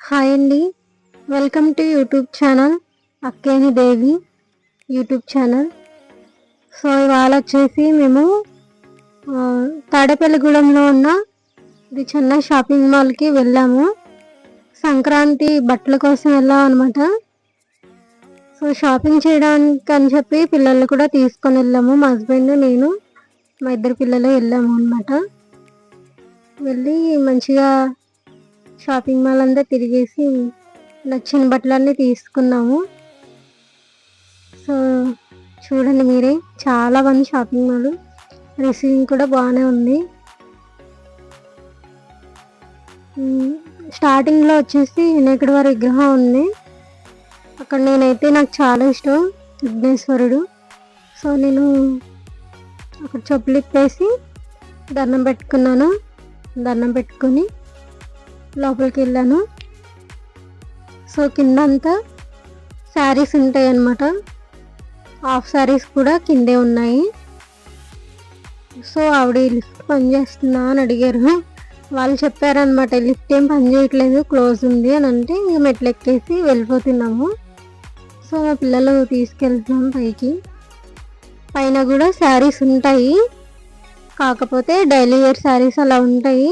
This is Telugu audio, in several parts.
హాయ్ అండి. Welcome to YouTube channel Akkeni Devi YouTube channel. So ఇవాళ వచ్చేసి మేము తాడేపల్లిగూడెంలో ఉన్న ఇది చెన్నై షాపింగ్ మాల్కి వెళ్ళాము. సంక్రాంతి బట్టల కోసం వెళ్ళాం అనమాట. సో షాపింగ్ చేయడానికి అని చెప్పి పిల్లల్ని కూడా తీసుకొని వెళ్ళాము. మా హస్బెండ్, నేను, మా ఇద్దరు పిల్లలు వెళ్ళాము అనమాట. వెళ్ళి మంచిగా షాపింగ్ మాల్ అంతా తిరిగేసి నచ్చిన బట్టలన్నీ తీసుకున్నాము. సో చూడండి మీరే, చాలా మంది షాపింగ్ మాల్. రిసీవింగ్ కూడా బాగానే ఉంది. స్టార్టింగ్లో వచ్చేసి వినాయకుడి విగ్రహం ఉంది. అక్కడ నాకు చాలా ఇష్టం విఘ్నేశ్వరుడు. సో నేను అక్కడ చెప్పులు ఇప్పేసి దండం పెట్టుకున్నాను. దండం పెట్టుకొని లోపలికి వెళ్ళాను. సో కింద అంతా శారీస్ ఉంటాయి అన్నమాట. హాఫ్ శారీస్ కూడా కిందే ఉన్నాయి. సో ఆవిడ లిఫ్ట్ పనిచేస్తుందా అని అడిగారు. వాళ్ళు చెప్పారనమాట, లిఫ్ట్ ఏం పని చేయట్లేదు, క్లోజ్ ఉంది అని అంటే ఇంక మెట్లు ఎక్కేసి వెళ్ళిపోతున్నాము. సో మా పిల్లలు తీసుకెళ్తున్నాం పైకి. పైన కూడా శారీస్ ఉంటాయి, కాకపోతే డైలీ వేర్ శారీస్ అలా ఉంటాయి.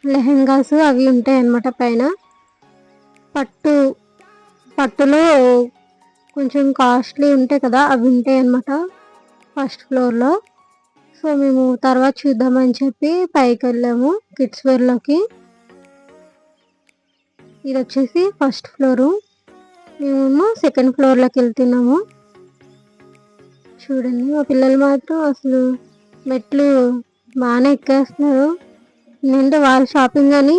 లెహెంగాస్ అవి ఉంటాయి అన్నమాట. పైన పట్టులో కొంచెం కాస్ట్లీ ఉంటాయి కదా, అవి ఉంటాయి అన్నమాట ఫస్ట్ ఫ్లోర్లో. సో మేము తర్వాత చూద్దామని చెప్పి పైకి వెళ్ళాము కిడ్స్ వేర్లోకి. ఇది వచ్చేసి ఫస్ట్ ఫ్లోరు, మేము సెకండ్ ఫ్లోర్లోకి వెళ్తున్నాము. చూడండి మా పిల్లలు మాత్రం అసలు మెట్లు బాగానే ఎక్కేస్తున్నారు. ఎందుకంటే వాళ్ళ షాపింగ్ అని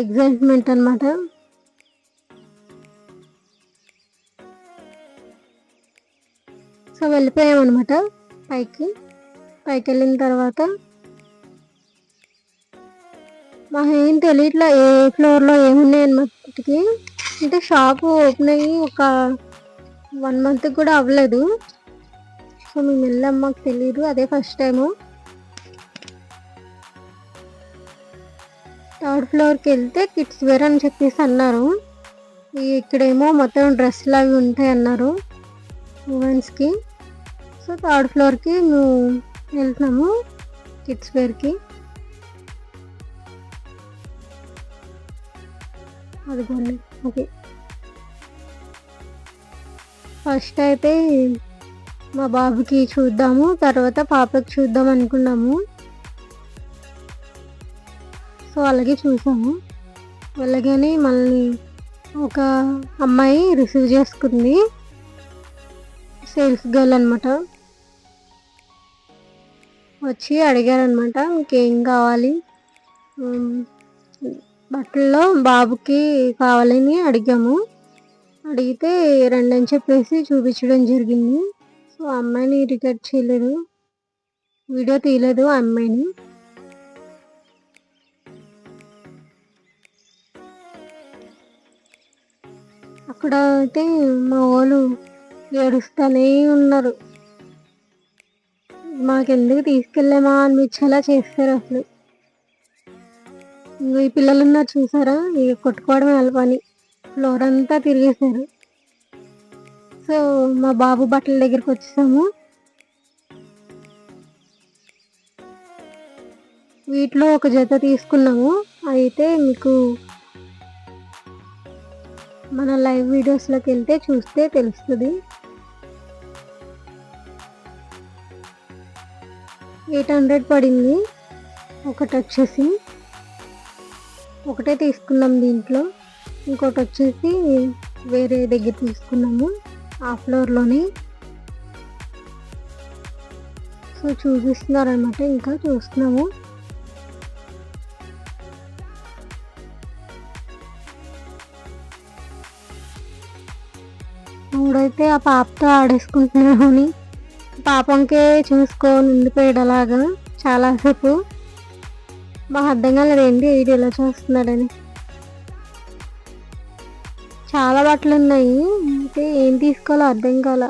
ఎగ్జైట్మెంట్ అనమాట. సో వెళ్ళిపోయామన్నమాట పైకి వెళ్ళిన తర్వాత మాకు ఏం తెలియట్లా ఏ ఫ్లోర్లో ఏమున్నాయి అన్నమాటకి. అంటే షాపు ఓపెన్ అయ్యి ఒక 1 month కూడా అవ్వలేదు. సో మేము వెళ్ళాం, మాకు తెలియదు, అదే ఫస్ట్ టైము. 3rd ఫ్లోర్కి వెళ్తే కిడ్స్ వేర్ అని చెప్పేసి అన్నారు. ఇక్కడేమో మొత్తం డ్రెస్సులు అవి ఉంటాయి అన్నారు ఉమెన్స్కి. సో 3rd ఫ్లోర్కి మేము వెళ్తున్నాము కిడ్స్ వేర్కి. అదిగోండి. ఓకే, ఫస్ట్ అయితే మా బాబుకి చూద్దాము, తర్వాత పాపకి చూద్దాం అనుకున్నాము. సో అలాగే చూసాము. వెళ్ళగానే మళ్ళీ ఒక అమ్మాయి రిసీవ్ చేసుకుంది, సేల్స్ గర్ల్ అనమాట. వచ్చి అడిగారనమాట, మీకేం కావాలి, బట్టల్లో బాబుకి కావాలని అడిగాము. అడిగితే రండి అని చెప్పేసి చూపించడం జరిగింది. సో అమ్మాయిని రికార్డ్ చేయలేదు, వీడియో తీయలేదు ఆ అమ్మాయిని. అక్కడ అయితే మా వాళ్ళు ఏడుస్తూనే ఉన్నారు. మాకెందుకు తీసుకెళ్ళామా అనిపించేలా చేస్తారు అసలు. ఈ పిల్లలు ఉన్నారు చూసారా, ఇక కొట్టుకోవడం వాళ్ళ పని. ఫ్లోర్ అంతా తిరిగేశారు. సో మా బాబు బట్టల దగ్గరికి వచ్చేసాము. వీటిలో ఒక జత తీసుకున్నాము. అయితే మీకు మన లైవ్ వీడియోస్లోకి వెళ్తే చూస్తే తెలుస్తుంది. 800 పడింది ఒకటి వచ్చేసి. ఒకటే తీసుకున్నాం దీంట్లో, ఇంకోటి వచ్చేసి వేరే దగ్గర తీసుకున్నాము ఆ ఫ్లోర్లోనే. సో చూపిస్తున్నారనమాట, ఇంకా చూస్తున్నాము. ఇప్పుడైతే ఆ పాపతో ఆడేసుకుంటున్నాను అని పాపంకే చూసుకొని ఉండిపోయాడు అలాగా చాలాసేపు. మాకు అర్థం కాలేదు ఏంటి వీడు ఇలా చూస్తున్నాడని. చాలా బట్టలు ఉన్నాయి, అయితే ఏం తీసుకోవాలో అర్థం కాల.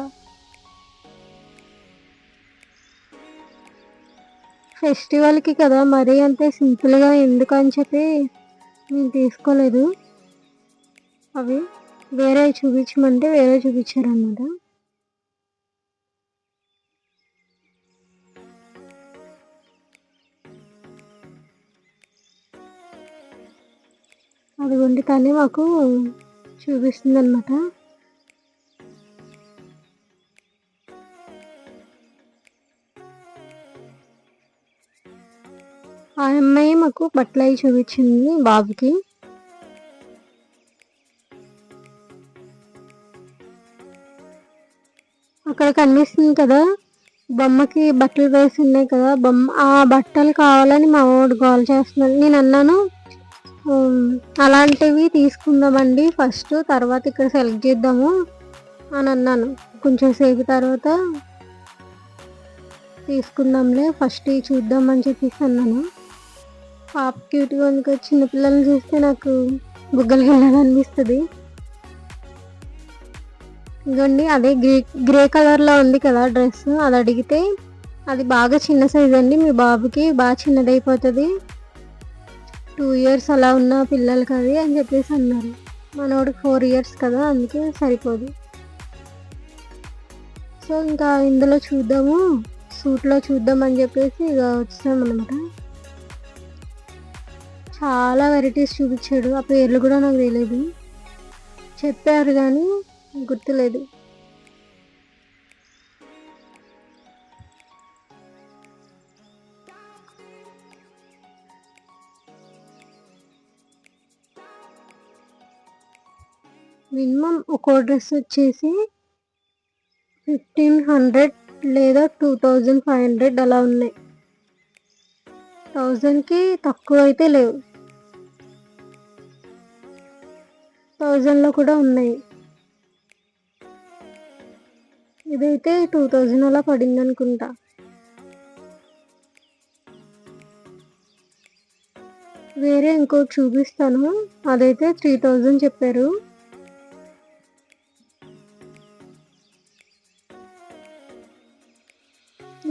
ఫెస్టివల్కి కదా, మరీ అంతే సింపుల్గా ఎందుకు అని చెప్పి నేను తీసుకోలేదు. అవి వేరే చూపించమంటే వేరే చూపించారన్నమాట. అదిగోండి తనే మాకు చూపిస్తుంది అనమాట. ఆ అమ్మాయి మాకు బట్టలు అవి చూపించింది బాబుకి. అక్కడ కనిపిస్తుంది కదా బొమ్మకి బట్టలు వేసి ఉన్నాయి కదా, బొమ్మ ఆ బట్టలు కావాలని మా వాడు గోల చేస్తున్నాడు. నేను అన్నాను అలాంటివి తీసుకుందామండి ఫస్ట్, తర్వాత ఇక్కడ సెలెక్ట్ చేద్దాము అని అన్నాను. కొంచెం సేపు తర్వాత తీసుకుందాంలే, ఫస్ట్ చూద్దాం అని చెప్పేసి అన్నాను. పాప క్యూట్గా ఉంది కదా, చిన్నపిల్లల్ని చూస్తే నాకు బుగ్గలు వెళ్ళాలనిపిస్తుంది. ఇదిగోండి అదే గ్రే కలర్లో ఉంది కదా డ్రెస్, అది అడిగితే అది బాగా చిన్న సైజ్ అండి, మీ బాబుకి బాగా చిన్నదైపోతుంది, 2 years అలా ఉన్న పిల్లలకి అది అని చెప్పేసి అన్నారు. మనోడికి 4 years కదా, అందుకే సరిపోదు. సో ఇంకా ఇందులో చూద్దాము, సూట్లో చూద్దాం అని చెప్పేసి ఇక వచ్చామన్నమాట. చాలా వెరైటీస్ చూపించాడు, ఆ పేర్లు కూడా నాకు తెలియదు, చెప్పారు కానీ గుర్తులేదు. మినిమం ఒక్కో డ్రెస్ వచ్చేసి 1500 లేదా 2500 అలా ఉన్నాయి. 1000కి తక్కువ అయితే లేవు, 1000లో కూడా ఉన్నాయి. ఇదైతే 2000 అలా పడింది అనుకుంటా. వేరే ఇంకోటి చూపిస్తాను, అదైతే 3000 చెప్పారు.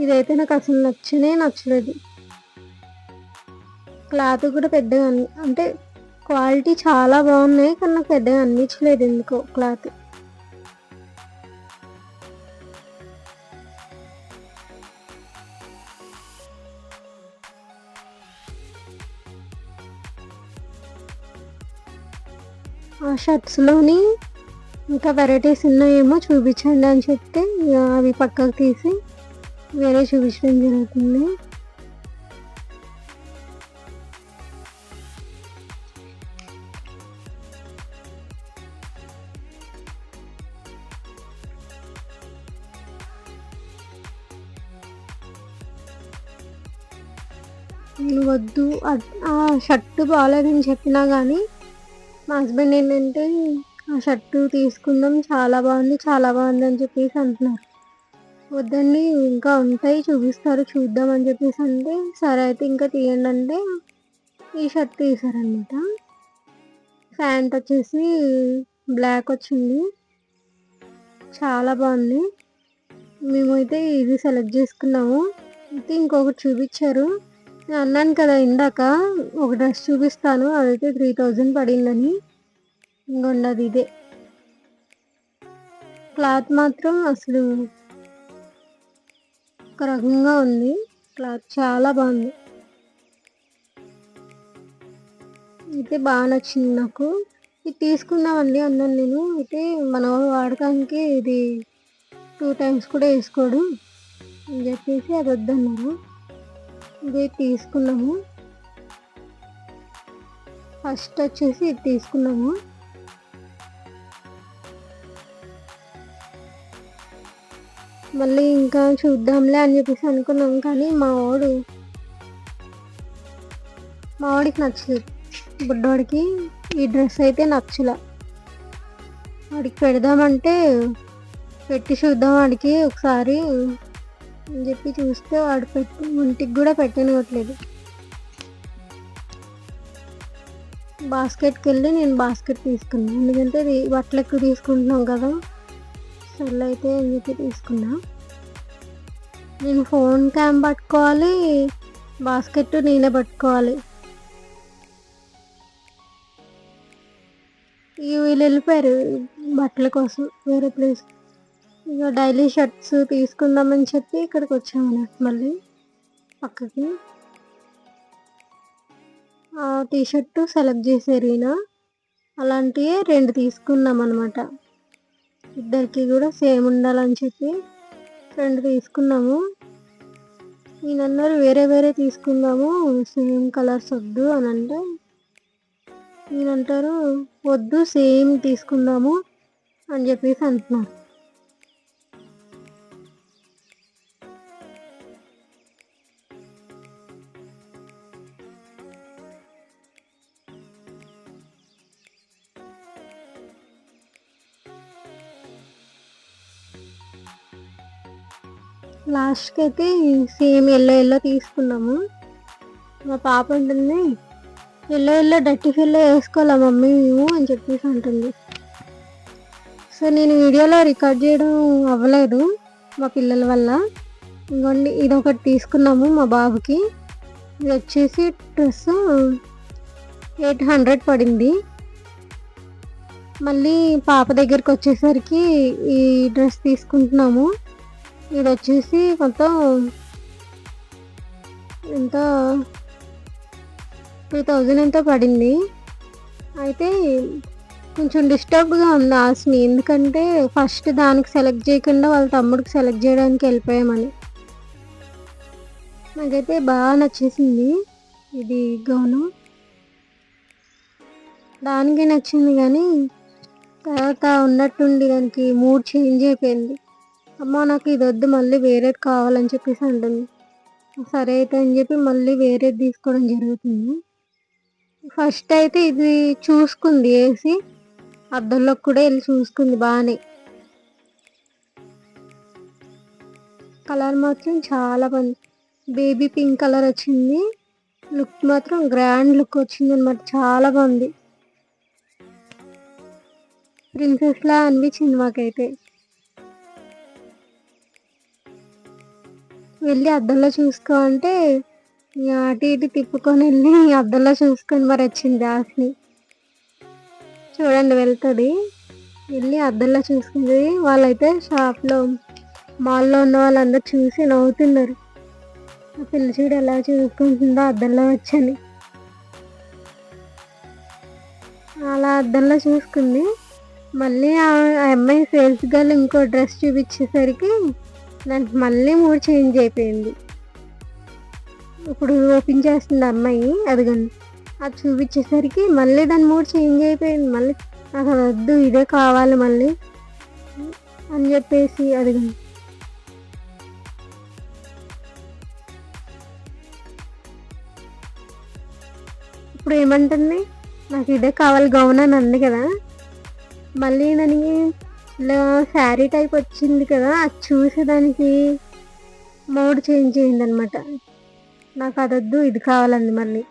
ఇదైతే నాకు అసలు నచ్చలేదు. క్లాత్ కూడా పెద్దగా అంటే క్వాలిటీ చాలా బాగున్నాయి, కానీ నాకు పెద్దగా అనిపించలేదు ఎందుకో క్లాత్. ఆ షర్ట్స్లోని ఇంకా వెరైటీస్ ఉన్నాయేమో చూపించండి అని చెప్తే అవి పక్కకు తీసి వేరే చూపించడం జరుగుతుంది. నేను వద్దు ఆ షర్టు బాగాలేదని చెప్పినా కానీ మా హస్బెండ్ ఏంటంటే ఆ షర్టు తీసుకుందాం, చాలా బాగుంది అని చెప్పేసి అంటున్నారు. వద్దండి ఇంకా ఉంటాయి చూపిస్తారు చూద్దాం అని చెప్పేసి అంటే, సరే అయితే ఇంకా తీయండి అంటే ఈ షర్ట్ తీసారనమాట. ప్యాంట్ వచ్చేసి బ్లాక్ వచ్చింది, చాలా బాగుంది. మేమైతే ఇది సెలెక్ట్ చేసుకున్నాము. అయితే ఇంకొకటి చూపించారు, నేను అన్నాను కదా ఇందాక ఒక డ్రెస్ చూపిస్తాను అదైతే 3000 పడిందని. ఇంకొండది ఇదే, క్లాత్ మాత్రం అసలు ఒక రకంగా ఉంది, క్లాత్ చాలా బాగుంది. అయితే బాగా నచ్చింది నాకు. ఇది తీసుకుందామండి అన్నాను నేను. అయితే మన వాడకానికి ఇది 2 times కూడా వేసుకోడు అని చెప్పేసి అది వద్దన్నారు. ఇదే తీసుకున్నాము. ఫస్ట్ వచ్చేసి ఇది తీసుకున్నాము. మళ్ళీ ఇంకా చూద్దాంలే అని చెప్పేసి అనుకున్నాం, కానీ మా వాడికి నచ్చలేదు. బుడ్డోడికి ఈ డ్రెస్ అయితే నచ్చలే. వాడికి పెడదామంటే పెట్టి చూద్దాం వాడికి ఒకసారి అని చెప్పి చూస్తే వాడు ఒంటికి కూడా పెట్టనివ్వట్లేదు. బాస్కెట్కి వెళ్ళి నేను బాస్కెట్ తీసుకున్నాను, ఎందుకంటే బట్టలు ఎక్కువ తీసుకుంటున్నాం కదా, సెల్ అయితే అని చెప్పి తీసుకున్నా. నేను ఫోన్ క్యామ్ పట్టుకోవాలి, బాస్కెట్ నేనే పట్టుకోవాలి. వీళ్ళు వెళ్ళిపోయారు బట్టల కోసం వేరే ప్లేస్. ఇక డైలీ షర్ట్స్ తీసుకుందామని చెప్పి ఇక్కడికి వచ్చామన్నట్టు మళ్ళీ పక్కకి. ఆ టీషర్ట్ సెలెక్ట్ చేసారు ఈయన, అలాంటివి 2 తీసుకున్నాం అనమాట. ఇద్దరికి కూడా సేమ్ ఉండాలని చెప్పి 2 తీసుకున్నాము. ఈయన అన్నారు వేరే వేరే తీసుకుందాము, సేమ్ కలర్స్ వద్దు అని అంటే, ఈయనంటారు వద్దు సేమ్ తీసుకుందాము అని చెప్పేసి అంటున్నారు. లాస్ట్కి అయితే సేమ్ ఎల్లో తీసుకున్నాము. మా పాప ఉంటుంది ఎల్లో డర్టీ ఫిల్లో వేసుకోవాలా మమ్మీ మేము అని చెప్పేసి అంటుంది. సో నేను వీడియోలో రికార్డ్ చేయడం అవ్వలేదు మా పిల్లల వల్ల. ఇంకోండి ఇదొకటి తీసుకున్నాము మా బాబుకి. ఇది వచ్చేసి డ్రెస్ 800 పడింది. మళ్ళీ పాప దగ్గరికి వచ్చేసరికి ఈ డ్రెస్ తీసుకుంటున్నాము. ఇది వచ్చేసి మొత్తం ఎంత 2000 ఎంతో పడింది. అయితే కొంచెం డిస్టర్బ్గా ఉంది ఆస్ని, ఎందుకంటే ఫస్ట్ దానికి సెలెక్ట్ చేయకుండా వాళ్ళ తమ్ముడికి సెలెక్ట్ చేయడానికి వెళ్ళిపోయామని. నాకైతే బాగా నచ్చేసింది ఇది గౌను, దానికి నచ్చింది. కానీ తర్వాత ఉన్నట్టుండి దానికి మూడ్ చేంజ్ అయిపోయింది. అమ్మ నాకు ఇది వద్దు మళ్ళీ వేరేది కావాలని చెప్పేసి అంటుంది. సరే అయితే అని చెప్పి మళ్ళీ వేరేది తీసుకోవడం జరుగుతుంది. ఫస్ట్ అయితే ఇది చూసుకుంది వేసి, అద్దంలోకి కూడా వెళ్ళి చూసుకుంది బాగానే. కలర్ మాత్రం చాలా బాగుంది, బేబీ పింక్ కలర్ వచ్చింది. లుక్ మాత్రం గ్రాండ్ లుక్ వచ్చింది అనమాట, చాలా బాగుంది. ప్రిన్సెస్లా అనిపించింది మాకైతే. వెళ్ళి అద్దంలో చూసుకో అంటే అటు ఇటు తిప్పుకొని వెళ్ళి అద్దంలో చూసుకొని మరి వచ్చింది ఆస్ని. చూడండి వెళ్తుంది, వెళ్ళి అద్దంలో చూసుకుంది. వాళ్ళైతే షాప్లో మాల్లో ఉన్న వాళ్ళందరూ చూసి నవ్వుతున్నారు, ఆ పిల్ల చూడు ఎలా చూసుకుంటుందో అద్దంలో వచ్చని. అలా అద్దంలో చూసుకుంది. మళ్ళీ ఆ అమ్మాయి సేల్స్ గర్ల్ ఇంకో డ్రెస్ చూపించేసరికి దానికి మళ్ళీ మూడ్ చేంజ్ అయిపోయింది. ఇప్పుడు ఓపెన్ చేస్తుంది అమ్మాయి, అదిగండి అది చూపించేసరికి మళ్ళీ దాని మూడ్ చేంజ్ అయిపోయింది. మళ్ళీ నాకు అది వద్దు ఇదే కావాలి మళ్ళీ అని చెప్పేసి అదిగండి. ఇప్పుడు ఏమంటుంది, నాకు ఇదే కావాలి గౌన్ అని అంది కదా. మళ్ళీ దానికి ఇలా శారీ టైప్ వచ్చింది కదా, అది చూసేదానికి మూడ్ చేంజ్ అయింది అనమాట. నాకు అదొద్దు ఇది కావాలండి మళ్ళీ.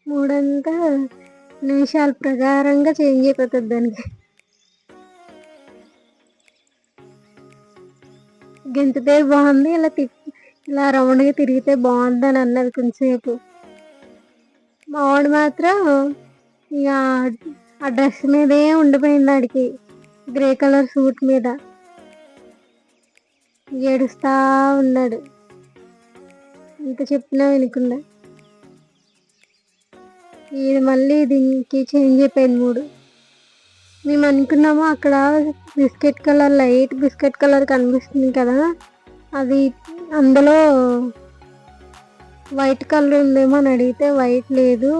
మూడంతా నిమిషాల ప్రకారంగా చేంజ్ అయిపోతుంది దానికి. గెంతితే బాగుంది, ఇలా రౌండ్గా తిరిగితే బాగుంది అని అన్నది కొంచెంసేపు. మా వాడు మాత్రం ఇక ఆ డ్రెస్ మీదే ఉండిపోయింది ఆడికి, గ్రే కలర్ సూట్ మీద ఏడుస్తా ఉన్నాడు, ఇంత చెప్పినా వినకుండా. ఇది మళ్ళీ దీనికి చేంజ్ అయిపోయింది మూడు. మేము అనుకున్నాము అక్కడ biscuit colour, light biscuit colour కనిపిస్తుంది కదా, అది అందులో వైట్ కలర్ ఉందేమో అని అడిగితే వైట్ లేదు,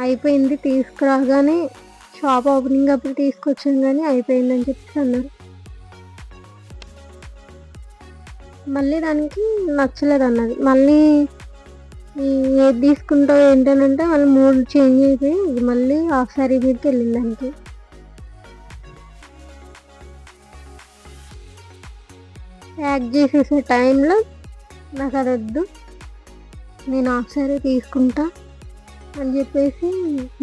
అయిపోయింది తీసుకురాగానే షాప్ ఓపెనింగ్ అప్పుడు తీసుకొచ్చాను కానీ అయిపోయిందని చెప్పి అన్నారు. మళ్ళీ దానికి నచ్చలేదు అన్నది. మళ్ళీ ఏది తీసుకుంటావు ఏంటనంటే మళ్ళీ మూడ్ చేంజ్ అయిపోయి మళ్ళీ హాఫ్ సారీ మీదకి వెళ్ళింది దానికి. ప్యాక్ చేసేసే టైంలో నాకు అది వద్దు నేను హాఫ్ సారీ తీసుకుంటా అని చెప్పేసి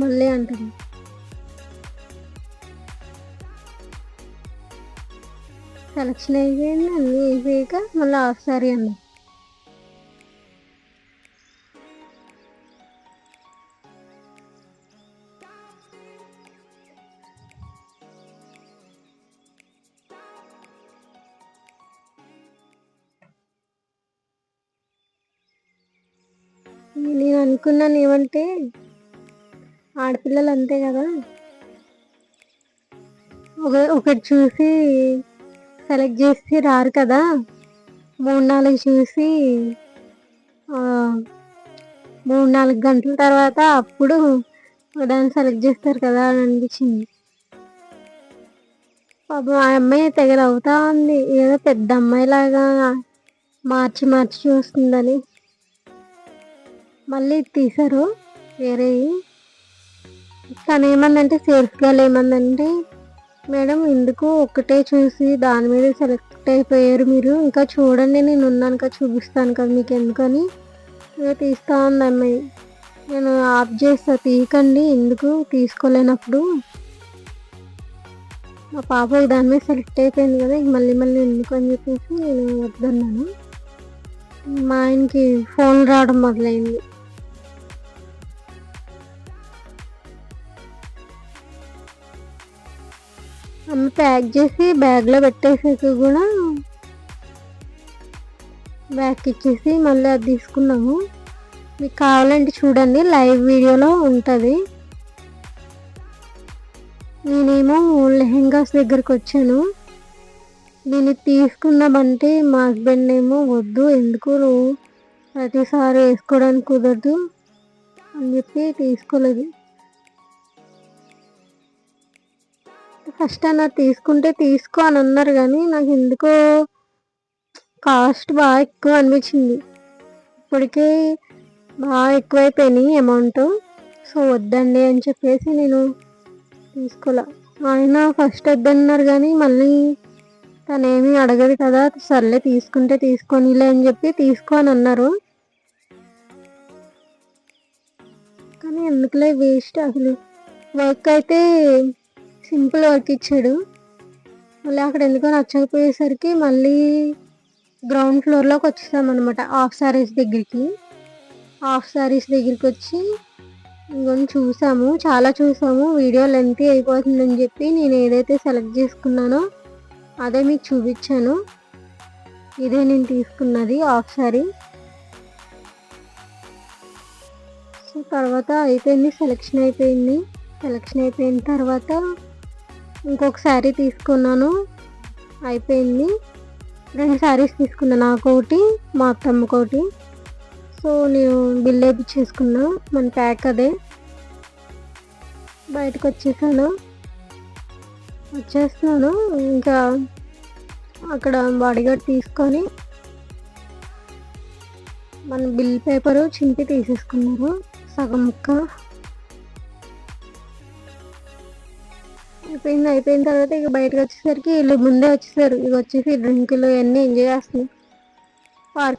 మళ్ళీ అంటుంది. సెలక్షన్ అయిపోయింది, అన్నీ అయిపోయాక మళ్ళీ హాఫ్ సారీ అన్న. నేను అనుకున్నాను ఏమంటే ఆడపిల్లలు అంతే కదా, ఒకటి చూసి సెలెక్ట్ చేసి రారు కదా, 3-4 చూసి 3-4 గంటల తర్వాత అప్పుడు దాన్ని సెలెక్ట్ చేస్తారు కదా అని అనిపించింది. పాపం ఆ అమ్మాయి తెగ అవుతా ఉంది, ఏదో పెద్ద అమ్మాయిలాగా మార్చి మార్చి చూస్తుందని. మళ్ళీ తీశారు వేరే. తను ఏమందంటే సేల్స్ గర్ల్ ఏమందంటే, మేడం ఎందుకు ఒక్కటే చూసి దాని మీద సెలెక్ట్ అయిపోయారు మీరు, ఇంకా చూడండి నేను ఉన్నాను కదా చూపిస్తాను కదా మీకు ఎందుకని తీస్తా ఉంది అమ్మాయి. నేను ఆఫ్ చేస్తా, తీయకండి ఎందుకు తీసుకోలేనప్పుడు, మా పాప దాని మీద సెలెక్ట్ అయిపోయింది కదా మళ్ళీ మళ్ళీ ఎందుకు అని చెప్పేసి నేను వద్దన్నాను. మా ఆయనకి ఫోన్ రావడం మొదలైంది. అమ్మ ప్యాక్ చేసి బ్యాగ్లో పెట్టేసాక కూడా బ్యాగ్ ఇచ్చేసి మళ్ళీ అది తీసుకున్నాము. మీకు కావాలంటే చూడండి, లైవ్ వీడియోలో ఉంటుంది. నేనేమో లెహెంగాస్ దగ్గరకు వచ్చాను. నేను తీసుకున్నామంటే మా హస్బెండ్ ఏమో వద్దు, ఎందుకు నువ్వు ప్రతిసారి వేసుకోవడానికి కుదరదు అని చెప్పి తీసుకోలేదు. ఫస్ట్ అన్నారు తీసుకుంటే తీసుకో అని అన్నారు, కానీ నాకు ఎందుకో కాస్ట్ బాగా ఎక్కువ అనిపించింది. ఇప్పటికే బాగా ఎక్కువైపోయినాయి అమౌంట్. సో వద్దండి అని చెప్పేసి నేను తీసుకోలే. ఆయన ఫస్ట్ వద్దన్నారు కానీ మళ్ళీ తనేమీ అడగదు కదా, సర్లే తీసుకుంటే తీసుకొనిలే అని చెప్పి తీసుకో అని అన్నారు. కానీ ఎందుకులే వేస్ట్, అసలు వర్క్ అయితే సింపుల్ వర్క్ ఇచ్చాడు. మళ్ళీ అక్కడ ఎందుకో నచ్చకపోయేసరికి మళ్ళీ గ్రౌండ్ ఫ్లోర్లోకి వచ్చేసామన్నమాట. హాఫ్ శారీస్ దగ్గరికి వచ్చి ఇంకొన్ని చూసాము, చాలా చూసాము. వీడియో లెంతీ అయిపోతుందని చెప్పి నేను ఏదైతే సెలెక్ట్ చేసుకున్నానో అదే మీకు చూపించాను. ఇదే నేను తీసుకున్నది హాఫ్ శారీ. సో తర్వాత అయిపోయింది, సెలెక్షన్ అయిపోయిన తర్వాత ఇంకొక శారీ తీసుకున్నాను, అయిపోయింది. 2 శారీస్ తీసుకున్నాను, నాకొకటి మా అత్తమ్మకోటి. సో నేను బిల్ వేయించేసుకున్నా, మన ప్యాక్ అదే. బయటకు వచ్చేస్తున్నాను. ఇంకా అక్కడ బాడీగార్డ్ తీసుకొని మన బిల్ పేపరు చింపి తీసేసుకున్నారు సగం ముక్క. అయిపోయిన తర్వాత ఇక బయటకు వచ్చేసరికి వీళ్ళు ముందే వచ్చేసారు. ఇక వచ్చేసి డ్రింకులు ఇవన్నీ ఎంజాయ్ చేస్తున్నాయి. పార్క్